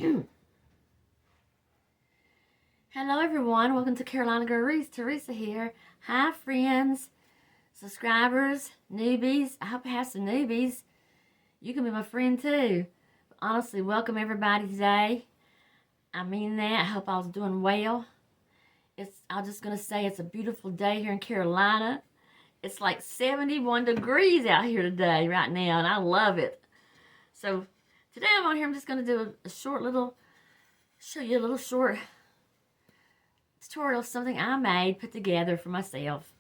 Hello everyone, welcome to Carolina Girl Wreaths. Teresa here. Hi friends, subscribers, newbies. I hope I have some newbies. You can be my friend too. Honestly, welcome everybody today. I mean that. I hope I was doing well. I'm just going to say it's a beautiful day here in Carolina. It's like 71 degrees out here today, right now, and I love it. So today I'm on here, I'm just going to do a short little, show you a little short tutorial of something I made, put together for myself.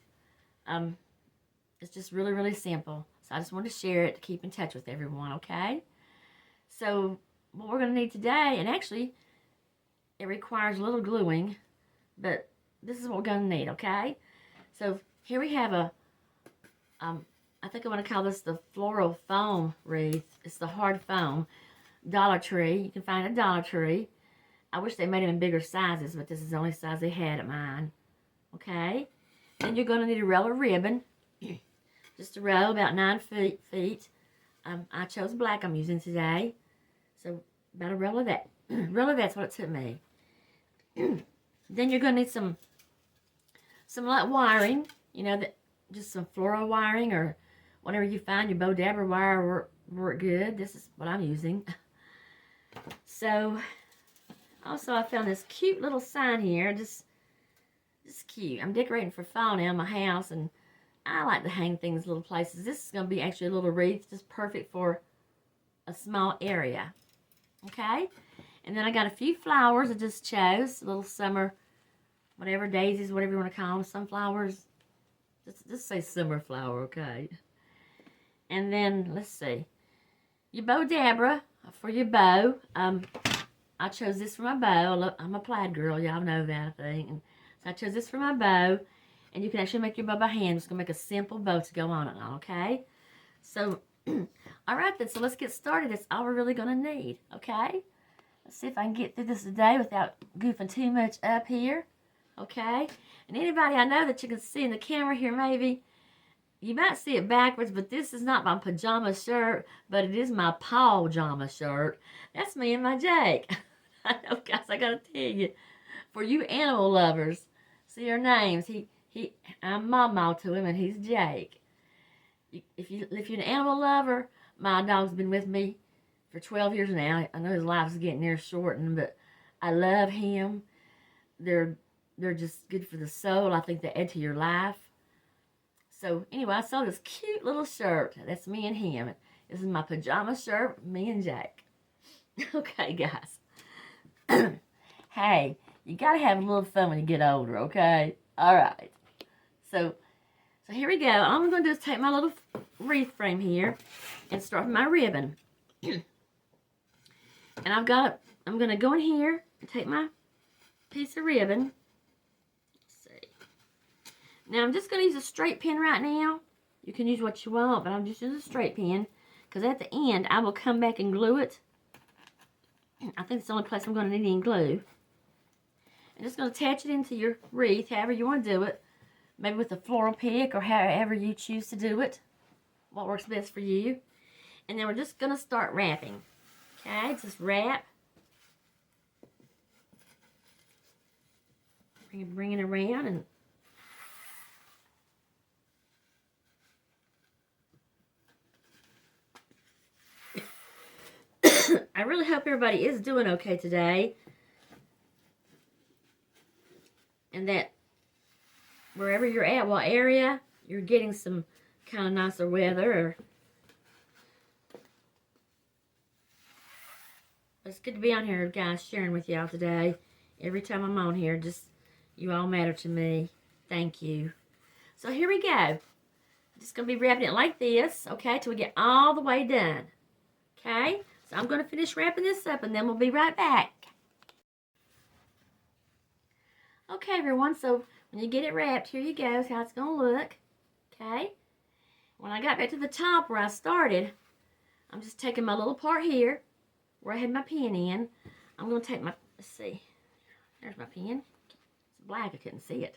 It's just really, really simple. So I just wanted to share it to keep in touch with everyone, okay? So what we're going to need today, and actually it requires a little gluing, but this is what we're going to need, okay? So here we have a, I think I want to call this the Floral foam wreath. It's the hard foam. Dollar Tree. You can find it at Dollar Tree. I wish they made them in bigger sizes, but this is the only size they had at mine. Okay? Then you're going to need a roll of ribbon. Just a roll about 9 feet. I chose black I'm using today. So about a roll of that. Roll of that's what it took me. Then you're going to need some light wiring. You know, just some floral wiring or whatever you find. Your Bow Dabber wire work good. This is what I'm using. So also, I found this cute little sign here. Just cute. I'm decorating for fall now in my house, and I like to hang things little places. This is going to be actually a little wreath, just perfect for a small area. Okay? And then I got a few flowers I just chose. Little summer, whatever, daisies, whatever you want to call them. Sunflowers. Just say summer flower, okay? And then, let's see. Your Bow Dabber for your bow. I chose this for my bow. I'm a plaid girl. Y'all know that, I think. And so I chose this for my bow. And you can actually make your bow by hand. I'm just going to make a simple bow to go on it, okay? So, all right then. So let's get started. That's all we're really going to need, okay? Let's see if I can get through this today without goofing too much up here, okay? And anybody I know that you can see in the camera here maybe, you might see it backwards, but this is not my pajama shirt, but it is my pajama shirt. That's me and my Jake. I know, guys, I gotta tell you, for you animal lovers, see our names. I'm Mama to him, and he's Jake. If you're an animal lover, my dog's been with me for 12 years now. I know his life's getting near shortened, but I love him. They're just good for the soul. I think they add to your life. So anyway, I saw this cute little shirt. That's me and him. This is my pajama shirt, me and Jake. Okay, guys. Hey, you gotta have a little fun when you get older, okay? All right. So here we go. All I'm gonna do is take my little wreath frame here and start with my ribbon. And I'm gonna go in here and take my piece of ribbon. Let's see. Now I'm just gonna use a straight pin right now. You can use what you want, but I'm just using a straight pin because at the end I will come back and glue it. I think it's the only place I'm going to need any glue. I'm just going to attach it into your wreath, however you want to do it. Maybe with a floral pick or however you choose to do it. What works best for you. And then we're just going to start wrapping. Okay, just wrap. Bring it around and I really hope everybody is doing okay today. And that wherever you're at, what area, you're getting some kind of nicer weather. It's good to be on here, guys, sharing with y'all today. Every time I'm on here, just you all matter to me. Thank you. So here we go. Just going to be wrapping it like this, okay, till we get all the way done. Okay? So I'm going to finish wrapping this up, and then we'll be right back. Okay, everyone, so when you get it wrapped, here you go. Is how it's going to look. Okay? When I got back to the top where I started, I'm just taking my little part here, where I had my pin in. I'm going to take my, let's see, there's my pin. It's black, I couldn't see it.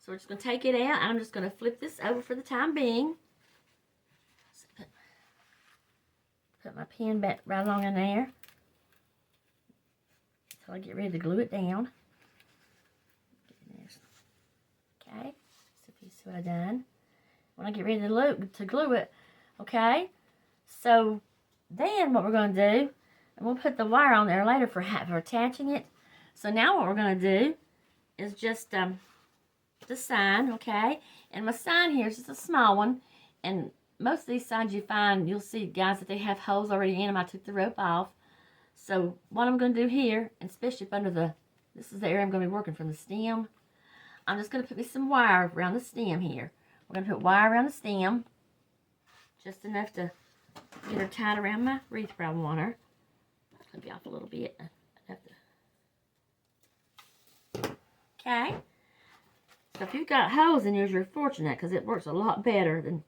So we're just going to take it out, and I'm just going to flip this over for the time being. Put my pin back right along in there. till I get ready to glue it down. Okay, so you see what I done. When I get ready to glue it, okay. So then what we're going to do, and we'll put the wire on there later for attaching it. So now what we're going to do is just the sign, okay. And my sign here is just a small one, and most of these signs you find, you'll see, guys, that they have holes already in them. I took the rope off. So what I'm going to do here, and especially up under this is the area I'm going to be working from the stem. I'm just going to put me some wire around the stem here. We're going to put wire around the stem, just enough to get her tied around my wreath where I want her. I'll be off a little bit. Okay. So if you've got holes in yours, you're fortunate, because it works a lot better than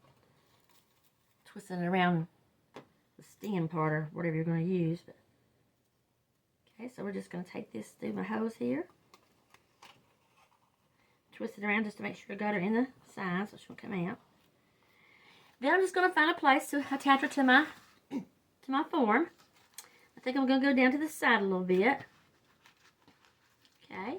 twisting it around the stem part or whatever you're going to use. But, okay, so we're just going to take this through my hose here. Twist it around just to make sure I got her in the side so she won't come out. Then I'm just going to find a place to attach her to my form. I think I'm going to go down to the side a little bit. Okay.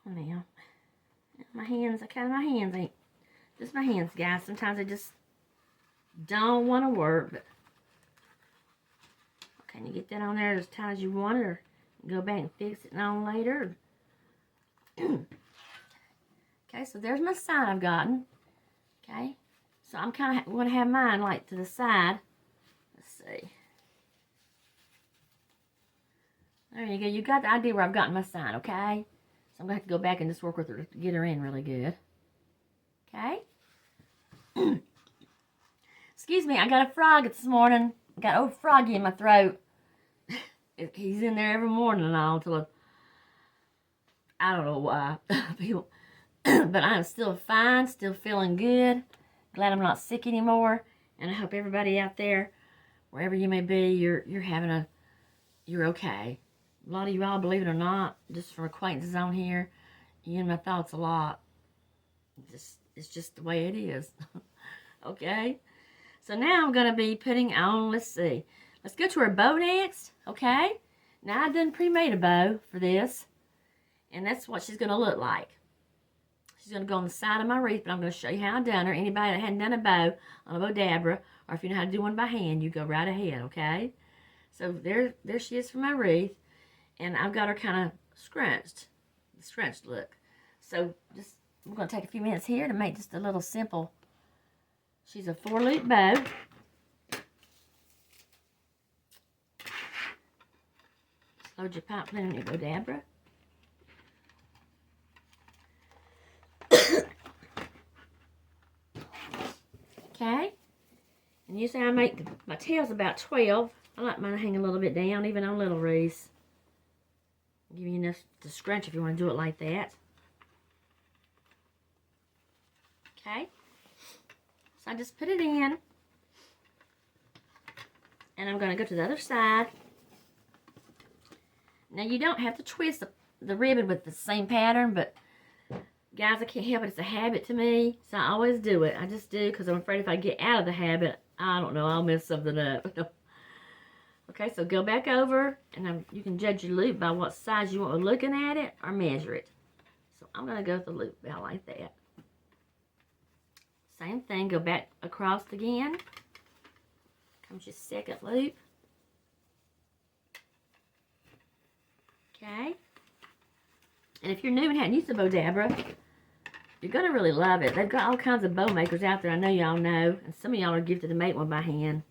Now, my hands ain't, just my hands, guys. Sometimes they just don't want to work, but okay, you get that on there as tight as you want it, or go back and fix it on later. Okay, so there's my sign I've gotten. Okay, so I'm kind of going to have mine like to the side. Let's see. There you go. You got the idea where I've gotten my sign, okay? So I'm going to have to go back and just work with her to get her in really good. Okay? Excuse me, I got a frog this morning. I got old Froggy in my throat. He's in there every morning and all until I don't know why. But I'm still fine, still feeling good. Glad I'm not sick anymore. And I hope everybody out there, wherever you may be, you're okay. A lot of you all, believe it or not, just from acquaintances on here, you in my thoughts a lot. It's just the way it is. Okay? So now I'm going to be putting on, let's see. Let's go to her bow next, okay? Now I done pre-made a bow for this. And that's what she's going to look like. She's going to go on the side of my wreath, but I'm going to show you how I done her. Anybody that hadn't done a bow on a bow dabra, or if you know how to do one by hand, you go right ahead, okay? So there she is for my wreath. And I've got her kind of scrunched look. So we're going to take a few minutes here to make just a little simple. She's a 4-loop bow. Load your pipe cleaner in your bow dabra. Okay. And usually I make my tails about 12. I like mine to hang a little bit down, even on little wreaths. Give you enough to scrunch if you want to do it like that. Okay. So I just put it in. And I'm going to go to the other side. Now you don't have to twist the ribbon with the same pattern, but guys, I can't help it. It's a habit to me. So I always do it. I just do because I'm afraid if I get out of the habit, I don't know, I'll mess something up. Okay, so go back over, and you can judge your loop by what size you want to looking at it, or measure it. So I'm going to go with the loop about like that. Same thing, go back across again. Comes your second loop. Okay. And if you're new and hadn't used the bow dabra, you're going to really love it. They've got all kinds of bow makers out there, I know y'all know, and some of y'all are gifted to make one by hand.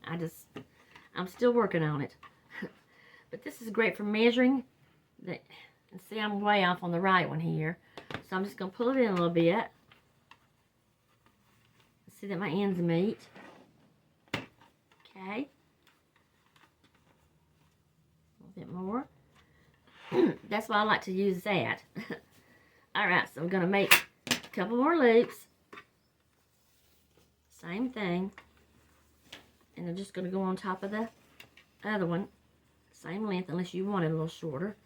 I'm still working on it. But this is great for measuring. And see, I'm way off on the right one here. So I'm just going to pull it in a little bit. See that my ends meet. Okay. A little bit more. That's why I like to use that. Alright, so I'm going to make a couple more loops. Same thing. And I'm just going to go on top of the other one. Same length, unless you want it a little shorter.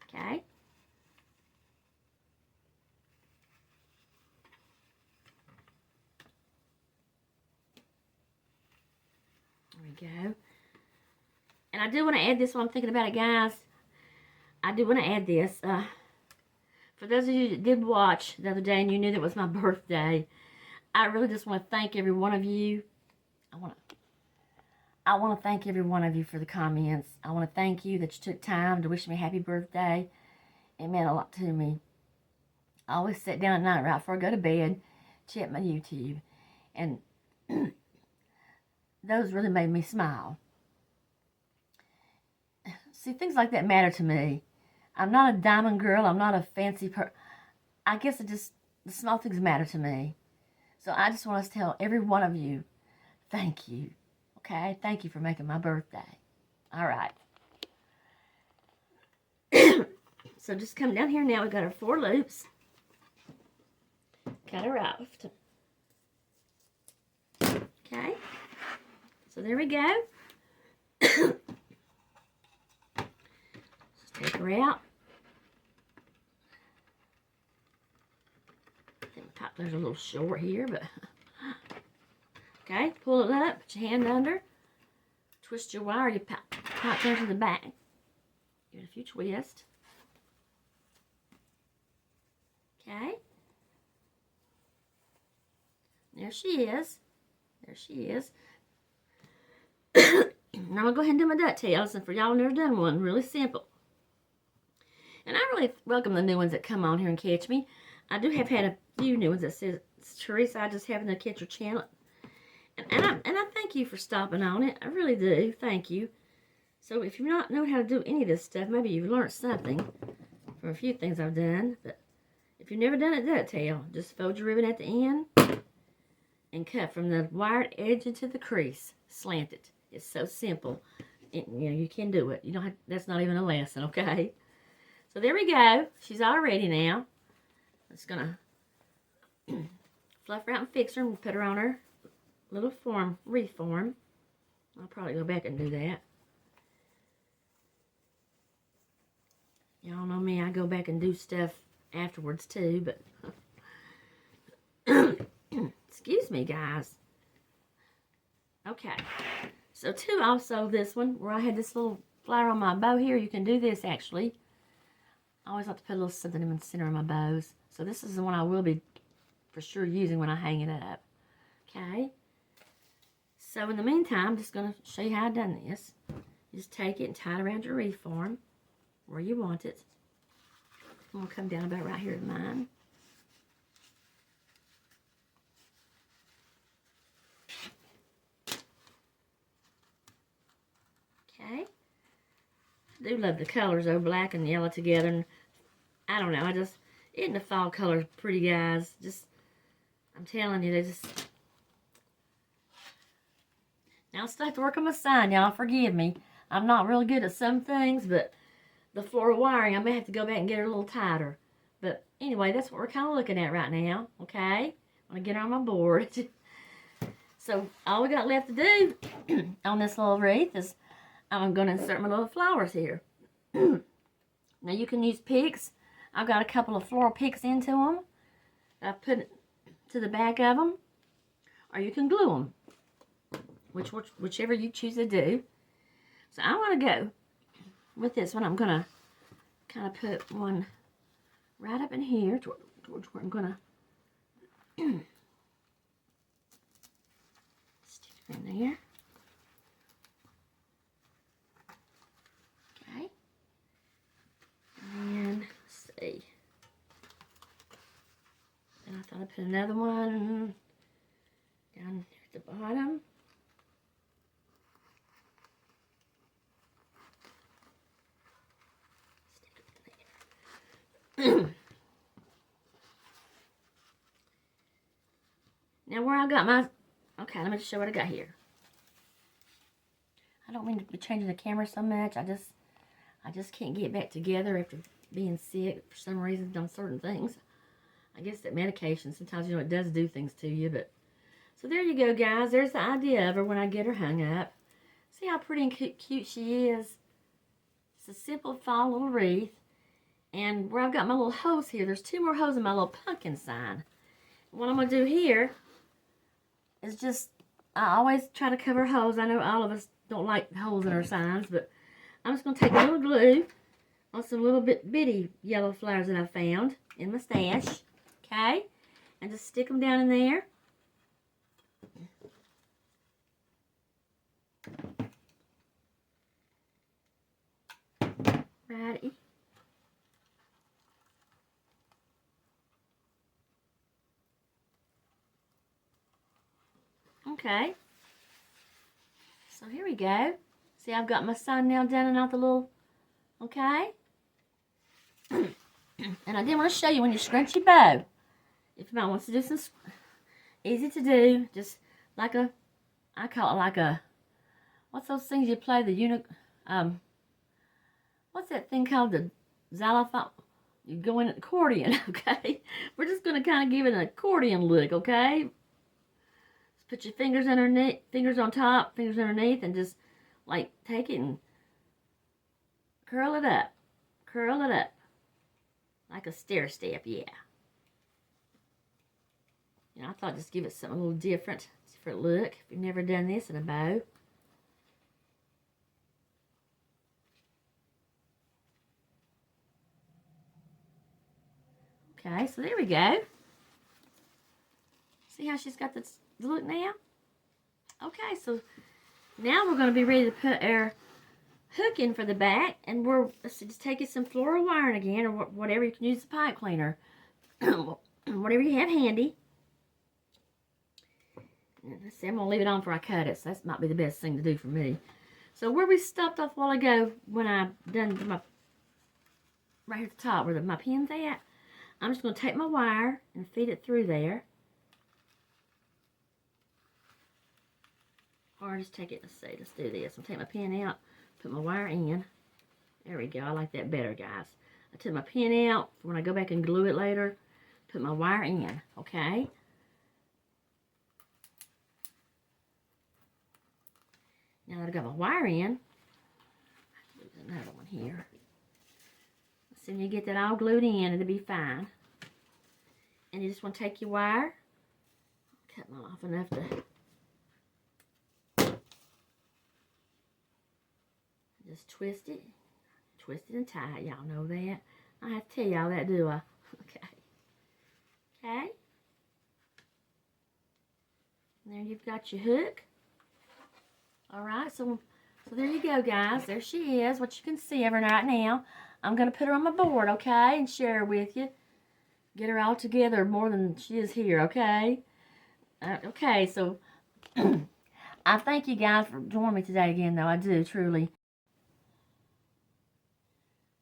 Okay. we go. And I do want to add this while I'm thinking about it, guys. I do want to add this. For those of you that did watch the other day and you knew that it was my birthday, I really just want to thank every one of you. I want to thank every one of you for the comments. I want to thank you that you took time to wish me a happy birthday. It meant a lot to me. I always sit down at night right before I go to bed, check my YouTube, and those really made me smile. See, things like that matter to me. I'm not a diamond girl. I'm not a fancy I guess the small things matter to me. So I just want to tell every one of you, thank you. Okay? Thank you for making my birthday. All right. So just come down here now. We've got our 4 loops. Cut her off. Okay? So there we go. Just take her out. I think my top there's a little short here, but okay, pull it up, put your hand under, twist your wire, you pop there to the back. Give it a few twists. Okay. There she is. There she is. Now I'm going to go ahead and do my ducktails, and for y'all who never done one, really simple. And I really welcome the new ones that come on here and catch me. I do have had a few new ones that says, Teresa, I just happened to catch your channel. And I thank you for stopping on it. I really do. Thank you. So if you not know how to do any of this stuff, maybe you've learned something from a few things I've done. But if you've never done a ducktail, just fold your ribbon at the end and cut from the wired edge into the crease. Slant it. It's so simple. You can do it. You don't have, that's not even a lesson, okay? So there we go. She's all ready now. I'm just going to fluff her out and fix her and put her on her little form, wreath form. I'll probably go back and do that. Y'all know me, I go back and do stuff afterwards too, but excuse me, guys. Okay, so too, also this one, where I had this little flower on my bow here, you can do this actually. I always like to put a little something in the center of my bows. So this is the one I will be for sure using when I hang it up. Okay. So in the meantime, I'm just going to show you how I've done this. You just take it and tie it around your wreath form where you want it. I'm going to come down about right here to mine. Okay. I do love the colors though, black and yellow together. And I don't know, isn't the fall colors pretty, guys? I'm telling you, they just... Now I still have to work on my sign, y'all. Forgive me. I'm not really good at some things, but the floral wiring, I may have to go back and get her a little tighter. But anyway, that's what we're kind of looking at right now, okay? I'm going to get her on my board. So all we got left to do on this little wreath is I'm going to insert my little flowers here. Now you can use pics. I've got a couple of floral pics into them. I put it to the back of them. Or you can glue them. Whichever you choose to do. So I want to go with this one. I'm going to kind of put one right up in here towards where I'm going to stick it in there. Okay. And let's see. And I thought I'd put another one down here at the bottom. Now where I got my, okay, let me just show what I got here. I don't mean to be changing the camera so much. I just can't get back together after being sick for some reason on certain things. I guess that medication, sometimes, it does do things to you, but. So there you go, guys. There's the idea of her when I get her hung up. See how pretty and cute she is? It's a simple fall little wreath. And where I've got my little hose here, there's 2 more holes in my little pumpkin sign. What I'm going to do here is just I always try to cover holes. I know all of us don't like holes in our signs, but I'm just going to take a little glue on some little bitty yellow flowers that I found in my stash, okay? And just stick them down in there. Righty. Okay. So here we go. See, I've got my sign now down and out the little, okay? And I did want to show you when you scrunch your bow. If you might want to do some, easy to do, just like a, I call it like a, what's those things you play, the what's that thing called, the xylophone? You go in an accordion, okay? We're just going to kind of give it an accordion look, okay? Just put your fingers underneath, fingers on top, fingers underneath, and just, like, take it and curl it up. Curl it up. Like a stair step, yeah. You know, I thought just give it something a little different look. If you've never done this in a bow. Okay, so there we go. See how she's got this look now? Okay, so now we're going to be ready to put our hook in for the back, and let's just take it some floral wiring again, or whatever you can use, the pipe cleaner. Whatever you have handy. Let's see, I'm going to leave it on before I cut it, so that might be the best thing to do for me. So where we stopped off a while ago, when I done my, right here at the top where my pin's at, I'm just going to take my wire and feed it through there. Or just take it, let's do this. I'll take my pin out, put my wire in. There we go, I like that better, guys. I took my pin out for when I go back and glue it later. Put my wire in, okay? Now that I got my wire in, there's another one here. As soon as you get that all glued in, it'll be fine. And you just want to take your wire, cut them off enough to just twist it and tie it. Y'all know that. I have to tell y'all that, do I? Okay. Okay. And there you've got your hook. Alright, so there you go, guys. There she is, what you can see of her right now. I'm going to put her on my board, okay, and share her with you. Get her all together more than she is here, okay? Okay, so I thank you guys for joining me today again, though. I do, truly.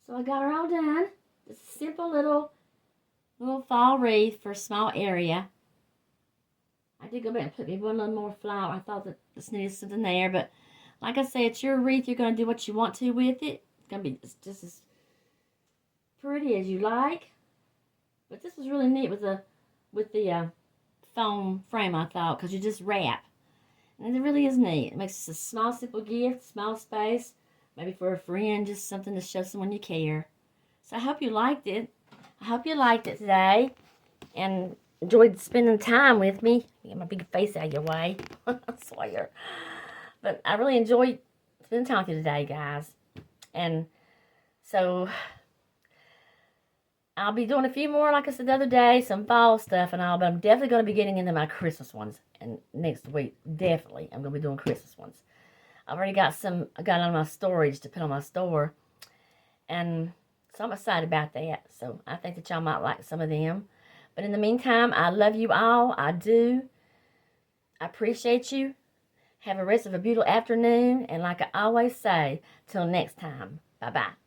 So I got her all done. Just a simple little fall wreath for a small area. I did go back and put me one little more flower. I thought that this needed something there, but like I said, it's your wreath. You're going to do what you want to with it. It's going to be just as pretty as you like. But this was really neat with the foam frame, I thought, because you just wrap. And it really is neat. It makes a small, simple gift, small space, maybe for a friend, just something to show someone you care. So I hope you liked it. I hope you liked it today and enjoyed spending time with me. Get my big face out of your way. I swear. But I really enjoyed spending time with you today, guys. And so I'll be doing a few more, like I said the other day, some fall stuff and all, but I'm definitely going to be getting into my Christmas ones. And next week, definitely, I'm going to be doing Christmas ones. I've already got some, I got on my storage to put on my store. And so I'm excited about that. So I think that y'all might like some of them. But in the meantime, I love you all. I do. I appreciate you. Have a rest of a beautiful afternoon. And like I always say, till next time, bye-bye.